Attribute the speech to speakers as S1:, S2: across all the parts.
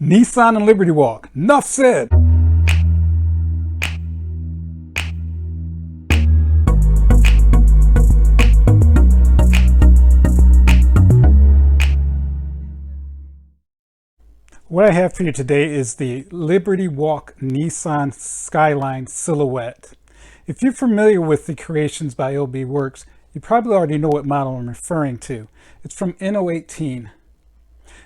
S1: Nissan and Liberty Walk. Enough said. What I have for you today is the Liberty Walk Nissan Skyline silhouette. If you're familiar with the creations by LB Works, you probably already know what model I'm referring to. It's from INNO18.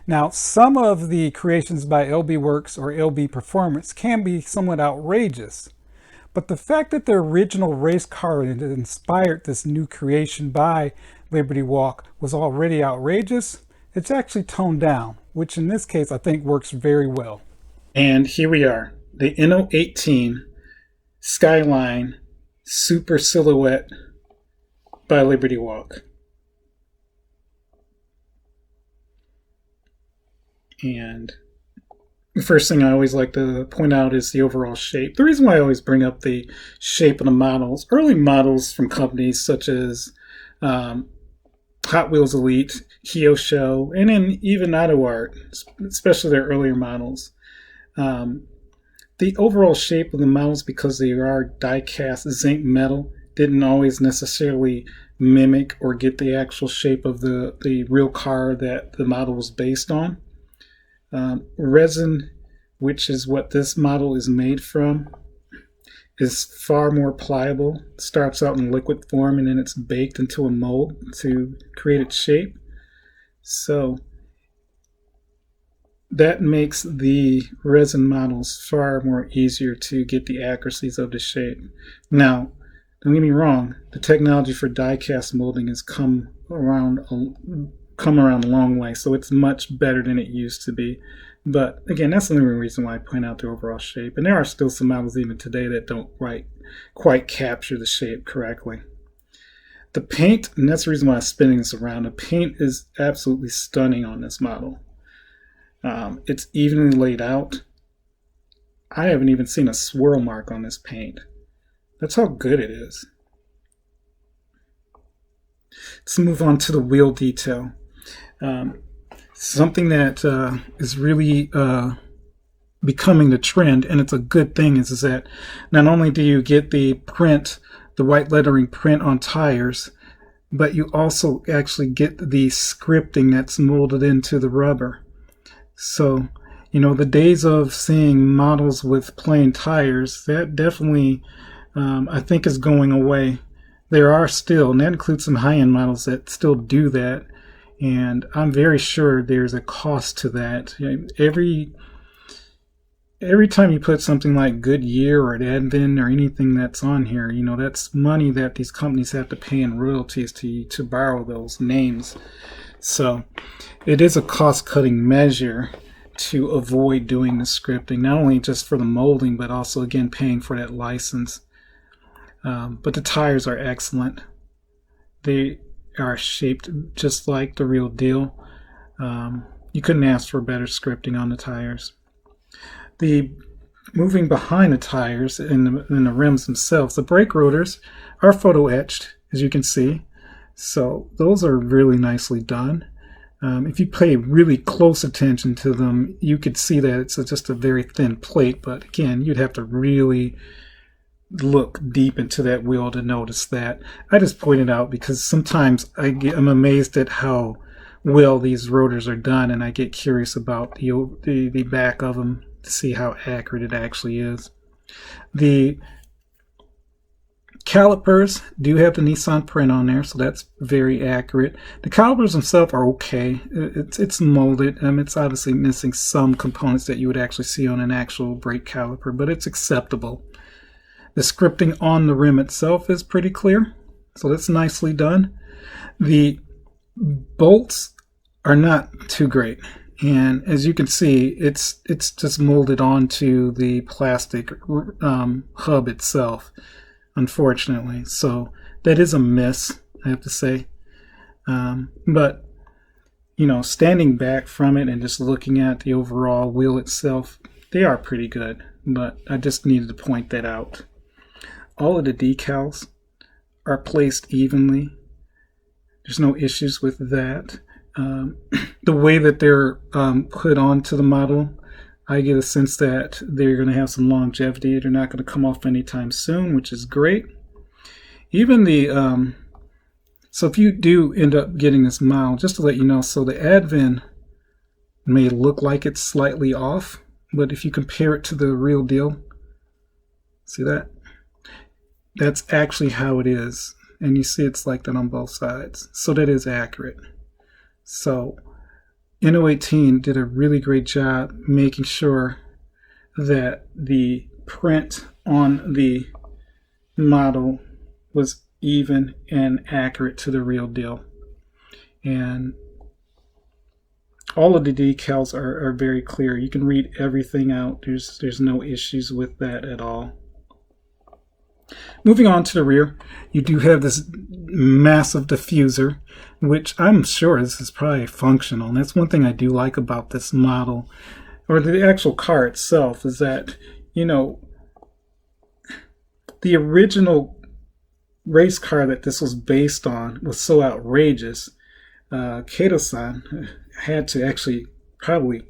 S1: Now, some of the creations by LB Works or LB Performance can be somewhat outrageous, but the fact that the original race car that inspired this new creation by Liberty Walk was already outrageous, it's actually toned down, which in this case I think works very well. And here we are, the INNO18 Skyline Super Silhouette by Liberty Walk. And the first thing I always like to point out is the overall shape. The reason why I always bring up the shape of the models, early models from companies such as Hot Wheels Elite, Kyosho, and then even Auto Art, especially their earlier models. The overall shape of the models, because they are die-cast zinc metal, didn't always necessarily mimic or get the actual shape of the real car that the model was based on. Resin, which is what this model is made from, is far more pliable. It starts out in liquid form and then it's baked into a mold to create its shape. So that makes the resin models far more easier to get the accuracies of the shape. Now, don't get me wrong, the technology for die-cast molding has come around a long way, so it's much better than it used to be. But again, that's the only reason why I point out the overall shape. And there are still some models even today that don't quite capture the shape correctly. The paint, and that's the reason why I'm spinning this around, the paint is absolutely stunning on this model. It's evenly laid out. I haven't even seen a swirl mark on this paint. That's how good it is. Let's move on to the wheel detail. Something that is really becoming the trend, and it's a good thing, is that not only do you get the print, the white lettering print on tires, but you also actually get the scripting that's molded into the rubber. So, you know, the days of seeing models with plain tires, that definitely, I think, is going away. There are still, and that includes some high-end models that still do that, and I'm very sure there's a cost to that. Every time you put something like Goodyear or Advent or anything that's on here, you know, that's money that these companies have to pay in royalties to borrow those names. So it is a cost-cutting measure to avoid doing the scripting, not only just for the molding, but also, again, paying for that license. But the tires are excellent. They are shaped just like the real deal. You couldn't ask for better scripting on the tires. The moving behind the tires and the rims themselves, the brake rotors are photo etched, as you can see. So those are really nicely done. If you pay really close attention to them, you could see that it's just a very thin plate, but again, you'd have to really look deep into that wheel to notice that. I just pointed out because sometimes I'm amazed at how well these rotors are done, and I get curious about the back of them to see how accurate it actually is. The calipers do have the Nissan print on there, so that's very accurate. The calipers themselves are okay. It's molded. It's obviously missing some components that you would actually see on an actual brake caliper, but it's acceptable. The scripting on the rim itself is pretty clear, so that's nicely done. The bolts are not too great, and as you can see, it's just molded onto the plastic hub itself, unfortunately. So that is a miss, I have to say. But you know, standing back from it and just looking at the overall wheel itself, they are pretty good. But I just needed to point that out. All of the decals are placed evenly. There's no issues with that. The way that they're put onto the model I get a sense that they're going to have some longevity. They're not going to come off anytime soon, which is great. Even the so if you do end up getting this model, just to let you know, so the advent may look like it's slightly off, but if you compare it to the real deal, see that? That's actually how it is. And you see it's like that on both sides. So that is accurate. So INNO18 did a really great job making sure that the print on the model was even and accurate to the real deal. And all of the decals are very clear. You can read everything out. There's no issues with that at all. Moving on to the rear, you do have this massive diffuser, which I'm sure this is probably functional. And that's one thing I do like about this model, or the actual car itself, is that, you know, the original race car that this was based on was so outrageous. Kato-san had to actually probably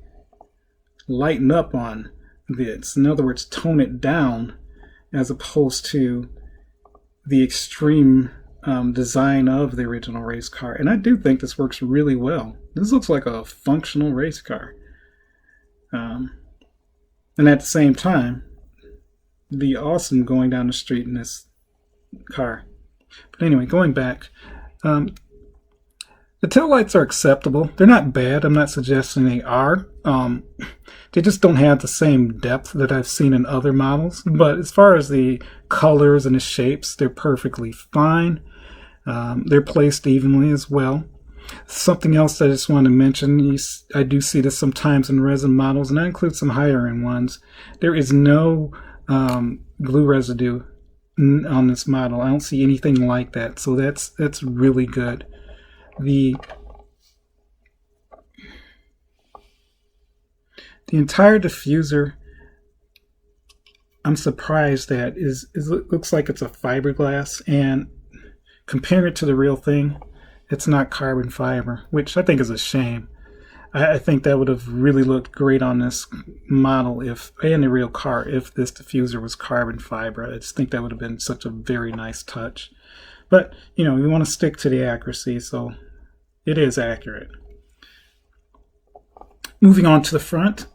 S1: lighten up on this. In other words, tone it down, as opposed to the extreme design of the original race car. And I do think this works really well. This looks like a functional race car. And at the same time, it'd be awesome going down the street in this car. But anyway, going back, the taillights are acceptable. They're not bad. I'm not suggesting they are. They just don't have the same depth that I've seen in other models. But as far as the colors and the shapes, they're perfectly fine. They're placed evenly as well. Something else that I just want to mention, I do see this sometimes in resin models, and that includes some higher end ones. There is no glue residue on this model. I don't see anything like that, so that's really good. The entire diffuser, I'm surprised that it looks like it's a fiberglass, and comparing it to the real thing, it's not carbon fiber, which I think is a shame. I think that would have really looked great on this model and the real car if this diffuser was carbon fiber. I just think that would have been such a very nice touch. But, you know, we want to stick to the accuracy, so it is accurate. Moving on to the front.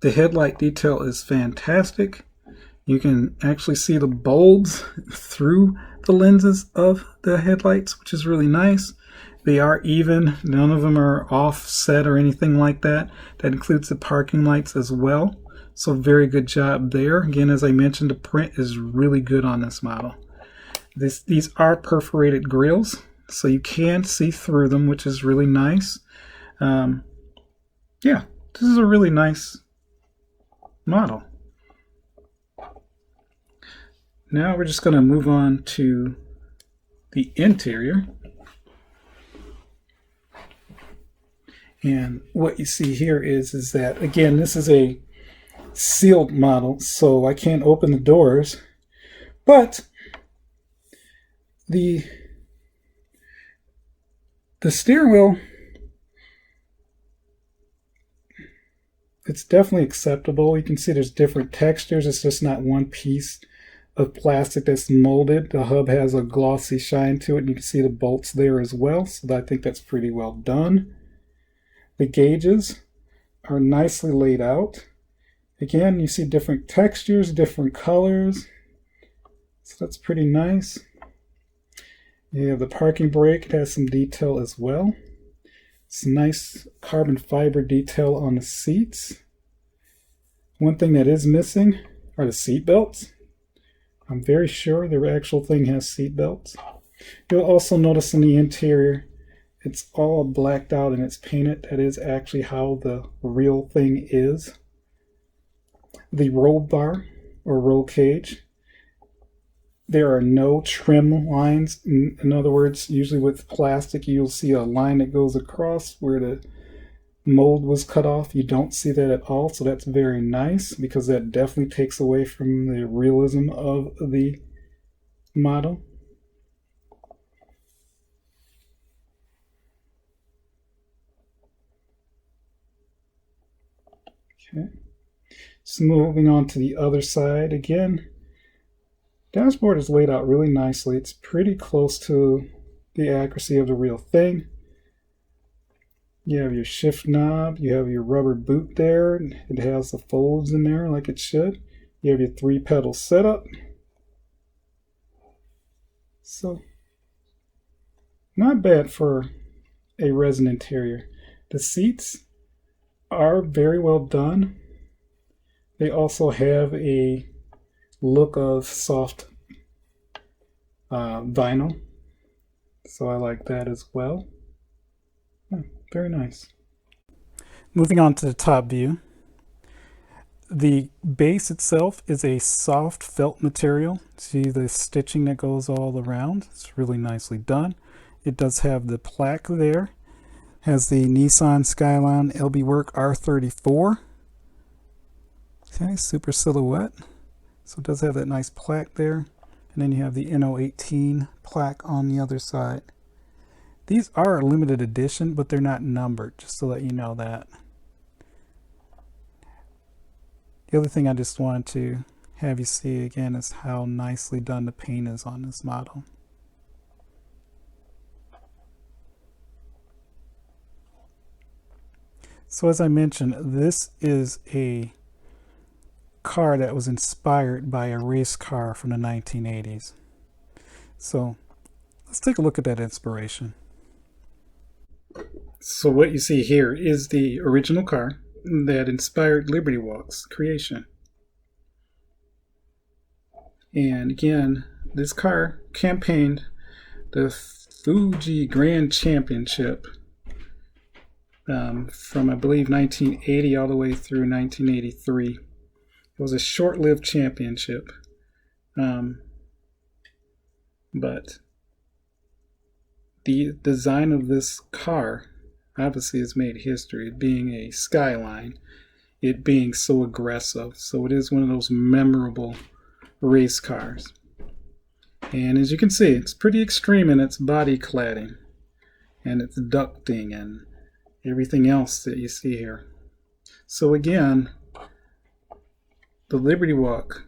S1: The headlight detail is fantastic. You can actually see the bulbs through the lenses of the headlights, which is really nice. They are even. None of them are offset or anything like that. That includes the parking lights as well. So very good job there. Again, as I mentioned, the print is really good on this model. These are perforated grills, so you can see through them, which is really nice. Yeah, this is a really nice model. Now we're just going to move on to the interior. And what you see here is that, again, this is a sealed model, so I can't open the doors, but the steering wheel, it's definitely acceptable. You can see there's different textures. It's just not one piece of plastic that's molded. The hub has a glossy shine to it, and you can see the bolts there as well, so I think that's pretty well done. The gauges are nicely laid out. Again, you see different textures, different colors, so that's pretty nice. You have the parking brake. It has some detail as well. It's nice carbon fiber detail on the seats. One thing that is missing are the seat belts. I'm very sure the actual thing has seat belts. You'll also notice in the interior, it's all blacked out and it's painted. That is actually how the real thing is. The roll bar or roll cage, there are no trim lines. In other words, usually with plastic, you'll see a line that goes across where the mold was cut off. You don't see that at all, so that's very nice because that definitely takes away from the realism of the model. Okay. So moving on to the other side again. Dashboard is laid out really nicely. It's pretty close to the accuracy of the real thing. You have your shift knob, you have your rubber boot there, it has the folds in there like it should. You have your 3-pedal setup. So, not bad for a resin interior. The seats are very well done. They also have a look of soft vinyl, so I like that as well. Very nice. Moving on to the top view. The base itself is a soft felt material. See the stitching that goes all around? It's really nicely done. It does have the plaque there. Has the Nissan Skyline LBWK R34. Okay, super silhouette. So it does have that nice plaque there. And then you have the INNO18 plaque on the other side. These are a limited edition, but they're not numbered, just to let you know that. The other thing I just wanted to have you see again is how nicely done the paint is on this model. So as I mentioned, this is a car that was inspired by a race car from the 1980s. So let's take a look at that inspiration. So what you see here is the original car that inspired Liberty Walk's creation. And again, this car campaigned the Fuji Grand Championship from I believe 1980 all the way through 1983. It was a short-lived championship, but the design of this car obviously has made history, it being a Skyline, it being so aggressive. So it is one of those memorable race cars. And as you can see, it's pretty extreme in its body cladding and its ducting and everything else that you see here. So again, the Liberty Walk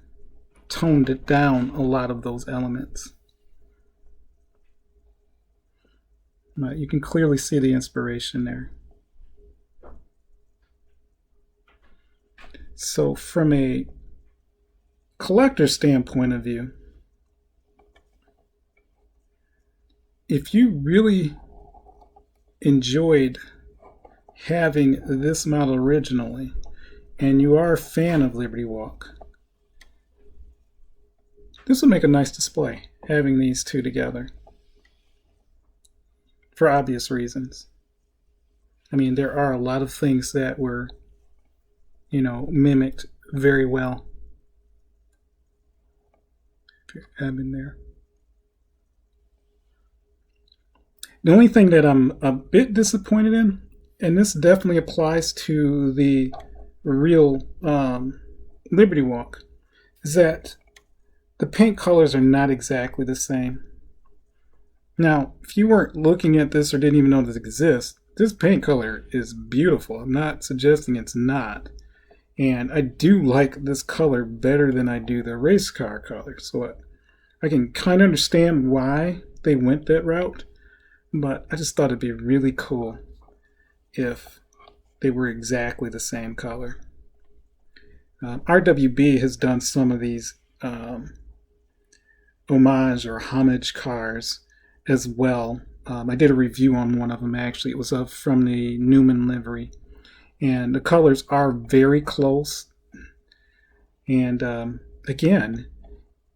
S1: toned it down a lot of those elements. But you can clearly see the inspiration there. So from a collector standpoint of view, if you really enjoyed having this model originally, and you are a fan of Liberty Walk, this will make a nice display, having these two together. For obvious reasons. I mean, there are a lot of things that were, mimicked very well. In there. The only thing that I'm a bit disappointed in, and this definitely applies to the real Liberty Walk, is that the paint colors are not exactly the same. Now, if you weren't looking at this or didn't even know this exists, this paint color is beautiful. I'm not suggesting it's not. And I do like this color better than I do the race car color. So I can kind of understand why they went that route, but I just thought it'd be really cool if they were exactly the same color. RWB has done some of these homage or homage cars as well. I did a review on one of them actually. It was from the Newman livery, and the colors are very close. And again,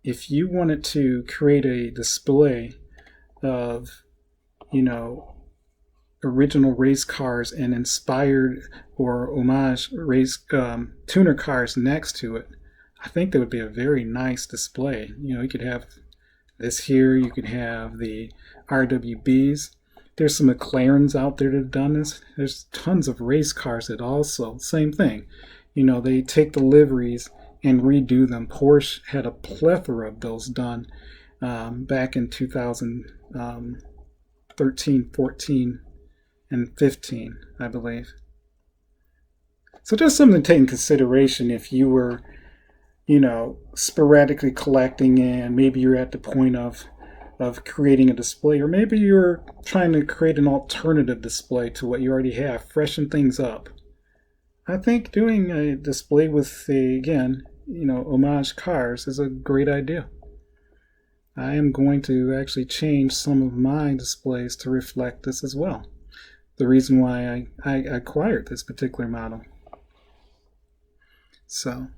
S1: if you wanted to create a display of original race cars and inspired or homage race tuner cars next to it, I think that would be a very nice display. You could have this here, you could have the RWBs. There's some McLarens out there that have done this. There's tons of race cars that also, same thing. They take the liveries and redo them. Porsche had a plethora of those done back in 2013, 14, and 15, I believe. So just something to take in consideration if you were, sporadically collecting and maybe you're at the point of creating a display, or maybe you're trying to create an alternative display to what you already have, freshen things up. I think doing a display with homage cars is a great idea. I am going to actually change some of my displays to reflect this as well. The reason why I acquired this particular model. So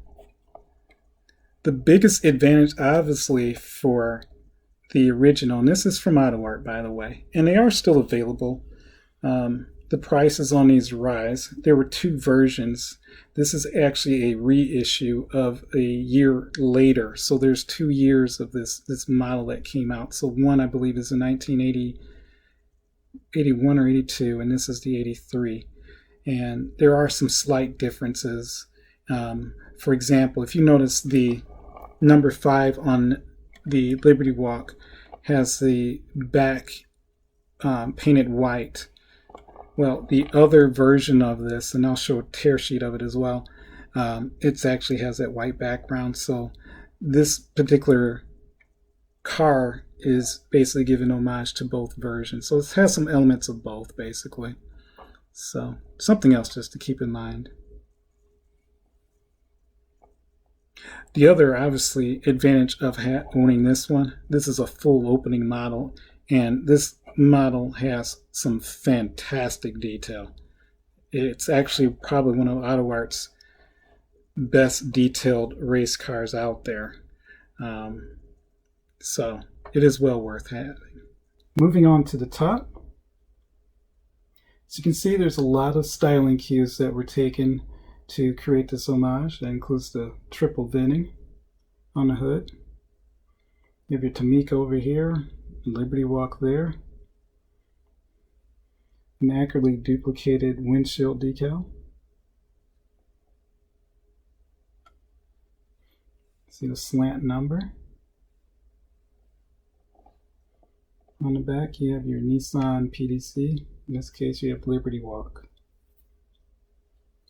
S1: the biggest advantage, obviously, for the original, and this is from AutoArt, by the way, and they are still available. The prices on these rise. There were 2 versions. This is actually a reissue of a year later. So there's 2 years of this model that came out. So one, I believe, is in 1980, 81 or 82, and this is the 83. And there are some slight differences. For example, if you notice, the number 5 on the Liberty Walk has the back painted white. Well, the other version of this, and I'll show a tear sheet of it as well, it actually has that white background. So this particular car is basically giving homage to both versions. So it has some elements of both, basically. So something else just to keep in mind. The other, obviously, advantage of owning this one, this is a full opening model, and this model has some fantastic detail. It's actually probably one of AutoArt's best detailed race cars out there. So it is well worth having. Moving on to the top. As you can see, there's a lot of styling cues that were taken to create this homage. That includes the triple venting on the hood. You have your Tamika over here, Liberty Walk there, an accurately duplicated windshield decal. See the slant number. On the back you have your Nissan PDC. In this case you have Liberty Walk.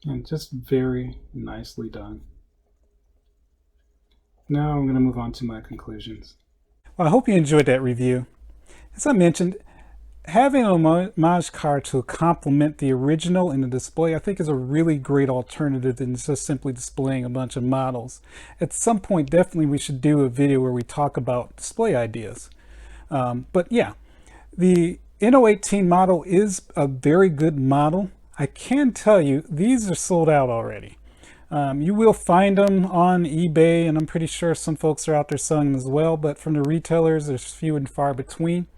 S1: And just very nicely done. Now I'm going to move on to my conclusions. Well, I hope you enjoyed that review. As I mentioned, having an homage car to complement the original in the display, I think, is a really great alternative than just simply displaying a bunch of models. At some point, definitely we should do a video where we talk about display ideas. But yeah, the INNO18 model is a very good model. I can tell you, these are sold out already. You will find them on eBay, and I'm pretty sure some folks are out there selling them as well, but from the retailers, there's few and far between.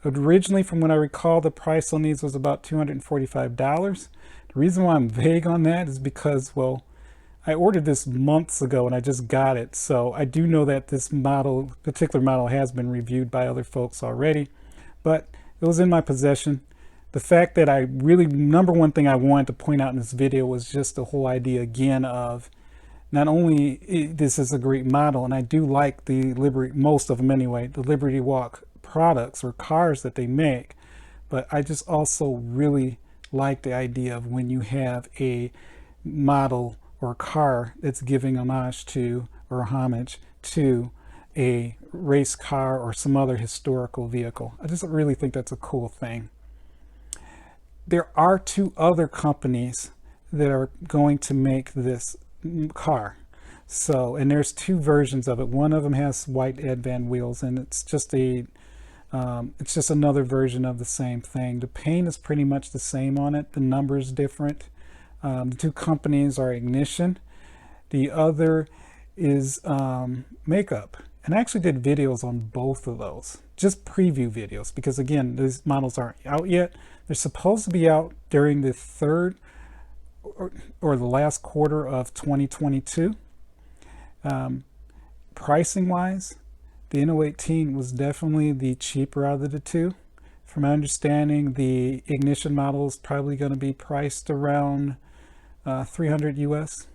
S1: Originally, from what I recall, the price on these was about $245. The reason why I'm vague on that is because, well, I ordered this months ago and I just got it. So I do know that this particular model has been reviewed by other folks already, but it was in my possession. The fact that number one thing I wanted to point out in this video was just the whole idea again of not only this is a great model, and I do like the most of them anyway, the Liberty Walk products or cars that they make, but I just also really like the idea of when you have a model or car that's giving homage to or homage to a race car or some other historical vehicle. I just really think that's a cool thing. There are 2 other companies that are going to make this car. So, and there's 2 versions of it. One of them has white Advan wheels, and it's just another version of the same thing. The paint is pretty much the same on it. The number is different. The 2 companies are Ignition. The other is Makeup. And I actually did videos on both of those, just preview videos, because again, these models aren't out yet. They're supposed to be out during the third or the last quarter of 2022. Pricing wise, the INNO18 was definitely the cheaper out of the 2. From my understanding, the Ignition model is probably going to be priced around $300 US.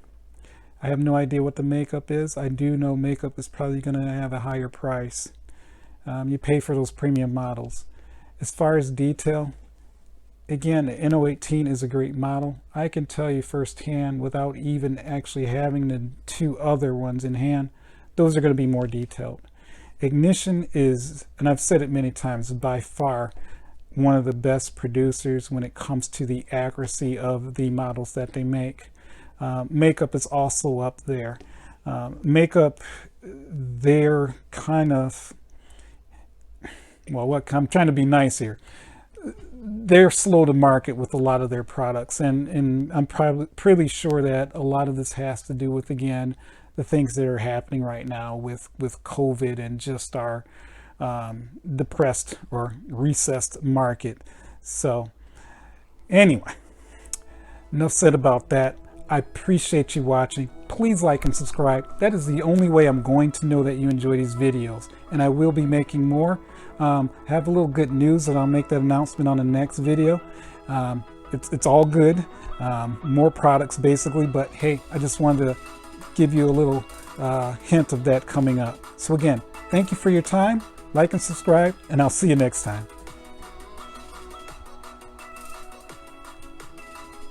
S1: I have no idea what the Makeup is. I do know Makeup is probably going to have a higher price. You pay for those premium models. As far as detail, again, the INNO18 is a great model. I can tell you firsthand, without even actually having the two other ones in hand, those are going to be more detailed. Ignition is, and I've said it many times, by far one of the best producers when it comes to the accuracy of the models that they make. Makeup is also up there. Makeup, they're kind of, well, what, I'm trying to be nice here. They're slow to market with a lot of their products, and I'm probably pretty sure that a lot of this has to do with, again, the things that are happening right now with COVID and just our depressed or recessed market. So anyway, enough said about that. I appreciate you watching. Please like and subscribe. That is the only way I'm going to know that you enjoy these videos, and I will be making more. Have a little good news, and I'll make that announcement on the next video. It's all good, more products basically, but hey, I just wanted to give you a little hint of that coming up. So again, thank you for your time. Like and subscribe, and I'll see you next time.